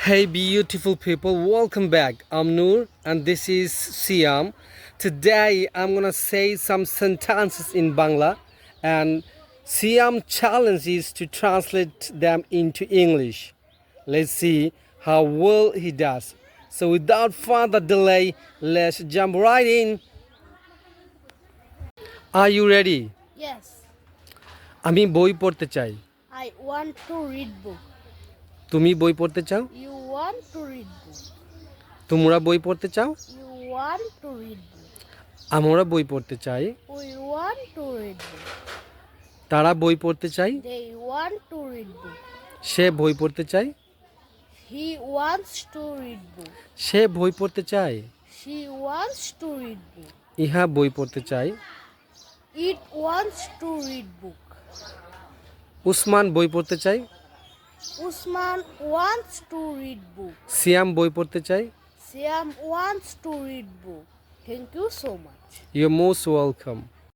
Hey beautiful people, welcome back. I'm Noor and this is Siam. Today I'm gonna say some sentences in Bangla and Siam challenge is to translate them into English. Let's see how well he does. So without further delay, let's jump right in. Are you ready? Yes, আমি বই পড়তে চাই। I want to read book. তুমি বই পড়তে চাও? You want to read book. তোমরা বই পড়তে চাও? You want to read book. আমরা বই পড়তে চাই। We want to read book. তারা বই পড়তে চাই। They want to read book. সে বই পড়তে চায়। He wants to read book. সে বই পড়তে চায়। She wants to read book. ইহা বই পড়তে চায়। It wants to read book. Usman বই পড়তে চায়। Usman wants to read book. সিয়াম বই পড়তে চায়। Siam wants to read book. Thank you so much. You're most welcome.